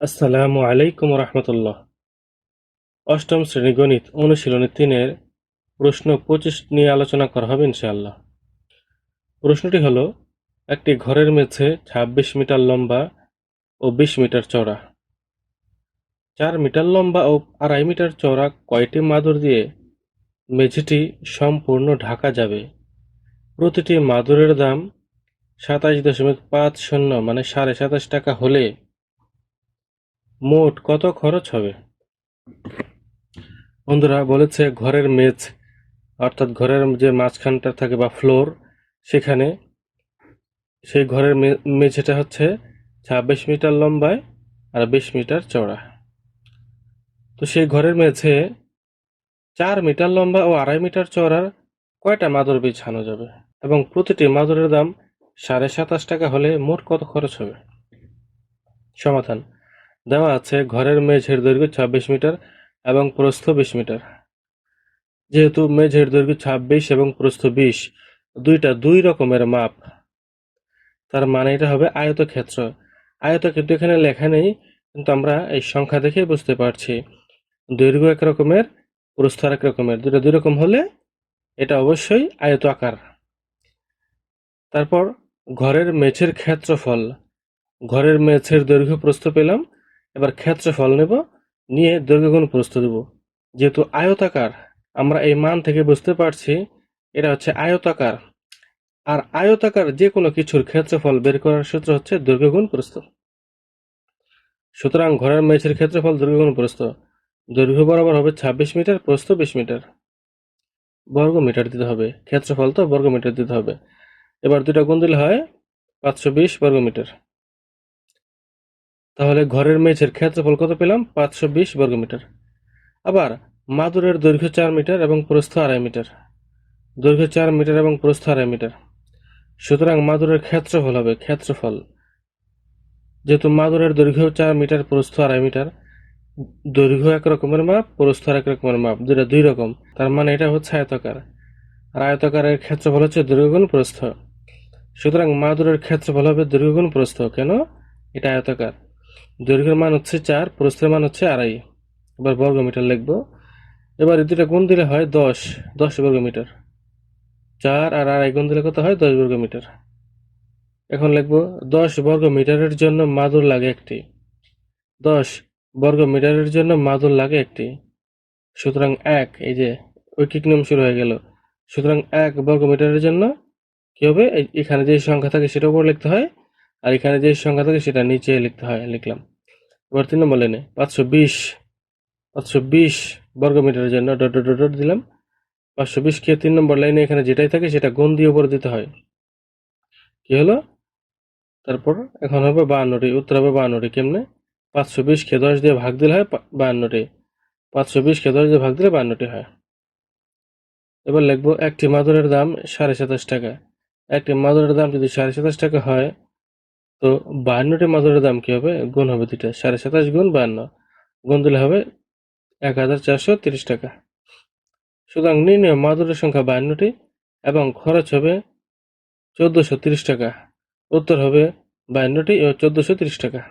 আসসালামু আলাইকুম রহমতুল্লাহ। অষ্টম শ্রেণী গণিত অনুশীলনী 3-এর প্রশ্ন 25 নিয়ে আলোচনা করা হবে ইনশাআল্লাহ। প্রশ্নটি হলো, একটি ঘরের মেঝে 26 মিটার লম্বা ও 20 মিটার চওড়া। 4 মিটার লম্বা ও 2.5 মিটার চওড়া কয়টি মাদুর দিয়ে মেঝেটি সম্পূর্ণ ঢাকা যাবে? প্রতিটি মাদুরের দাম 27.50 মানে 27.5 টাকা হলে মোট কত খরচ হবে? বন্ধুরা, বলেছে ঘরের মেঝ অর্থাৎ ঘরের যে মাঝখানটা থাকে বা ফ্লোর, সেখানে সেই ঘরের মেঝেটা হচ্ছে 26 মিটার লম্বায় আর 20 মিটার চওড়া। তো সেই ঘরের মেঝে 4 মিটার লম্বা ও 2.5 মিটার চওড়ার কয়টা মাদুর বিছানো যাবে এবং প্রতিটি মাদুরের দাম 27.5 টাকা হলে মোট কত খরচ হবে? সমাধান। দেওয়া আছে ঘরের মেঝের দৈর্ঘ্য 26 মিটার এবং প্রস্থ 20 মিটার। যেহেতু মেঝের দৈর্ঘ্য 26 এবং প্রস্থ 20, দুইটা দুই রকমের মাপ, তার মানে এটা হবে আয়তক্ষেত্র। আয়ত কিন্তু এখানে লেখা নেই, কিন্তু আমরা এই সংখ্যা দেখে বুঝতে পারছি দৈর্ঘ্য এক রকমের, প্রস্থ এক রকমের, দুটো দুই রকম হলে এটা অবশ্যই আয়ত আকার। তারপর ঘরের মেঝের ক্ষেত্রফল, ঘরের মেঝের দৈর্ঘ্য প্রস্থ পেলাম, এবার ক্ষেত্রফল নেব, নিয়ে দৈর্ঘ্য গুণ প্রস্থ দেব। যেহেতু আয়তাকার, আমরা এই মান থেকে বুঝতে পারছি এটা হচ্ছে আয়তাকার, আর আয়তাকার যে কোনো কিছুর ক্ষেত্রফল বের করার সূত্র হচ্ছে দৈর্ঘ্য গুণ প্রস্থ। সুতরাং ঘরের মেঝের ক্ষেত্রফল দৈর্ঘ্য গুণ প্রস্থ, দৈর্ঘ্য বরাবর হবে 26 মিটার, প্রস্থ 20 মিটার, বর্গ মিটার দিতে হবে, ক্ষেত্রফল তো বর্গ মিটার দিতে হবে। এবার দুটা গুণ দিলে হয় 520 বর্গ মিটার। তাহলে ঘরের মেঝের ক্ষেত্রফল কত পেলাম? 520 বর্গ মিটার। আবার মাদুরের দৈর্ঘ্য 4 মিটার এবং প্রস্থ 2.5 মিটার, দৈর্ঘ্য 4 মিটার এবং প্রস্থ 2.5 মিটার। সুতরাং মাদুরের ক্ষেত্রফল হবে, ক্ষেত্রফল, যেহেতু মাদুরের দৈর্ঘ্য 4 মিটার, প্রস্থ 2.5 মিটার, দৈর্ঘ্য এক রকমের মাপ, প্রস্থ এক রকমের মাপ, দুটা দুই রকম, তার মানে এটা হচ্ছে আয়তাকার, আর আয়তাকারের ক্ষেত্রফল হচ্ছে দৈর্ঘ্য গুণ প্রস্থ। সুতরাং মাদুরের ক্ষেত্রফল হবে দৈর্ঘ্য গুণ প্রস্থ। কেন? এটা আয়তাকার, দৈর্ঘ্যের মান হচ্ছে 4, প্রস্থের মান হচ্ছে 2.5। এবার বর্গ মিটার লিখবো। এবার এই দুটা গুণ দিলে হয় 10 বর্গ মিটার। 4 আর 2.5 গুণ দিলে কত হয়? 10 বর্গ মিটার। এখন লিখবো 10 বর্গ মিটারের জন্য মাদুর লাগে একটি। 10 বর্গ মিটারের জন্য মাদুর লাগে একটি। সুতরাং 1, এই যে ঐকিক নিয়ম শুরু হয়ে গেল। সুতরাং 1 বর্গ মিটারের জন্য কি হবে? এখানে যে সংখ্যা থাকে সেটা উপর লিখতে হয়, আর এখানে যে সংখ্যা থাকে সেটা নিচে লিখতে হয়, লিখলাম। এবার 3 নম্বর লাইনে 520 বর্গ মিটারের জন্য ডট ডট ডট দিলাম। 520 কে 3 নম্বর লাইনে এখানে যেটাই থাকে সেটা গুণ দিয়ে উপরে দিতে হয়। কি হলো? তারপর এখন হবে 52টি, উত্তর হবে 52টি। কেমনে? 520 কে 10 দিয়ে ভাগ দিলে হয় 52টি। 520 কে 10 দিয়ে ভাগ দিলে 52টি হয়। এবার লিখবো একটি মাদুরের দাম 27.5 টাকা। একটি মাদুরের দাম যদি 27.5 টাকা হয়, তো 52টি মাদুরের দাম কি হবে? গুণ হবে দুইটা, 27.5 গুণ 52, গুণ দিলে হবে 1430 টাকা। সুতরাং নির্ণয় মাদুরের সংখ্যা 52টি এবং খরচ হবে 1430 টাকা। উত্তর হবে 52টি ও 1430 টাকা।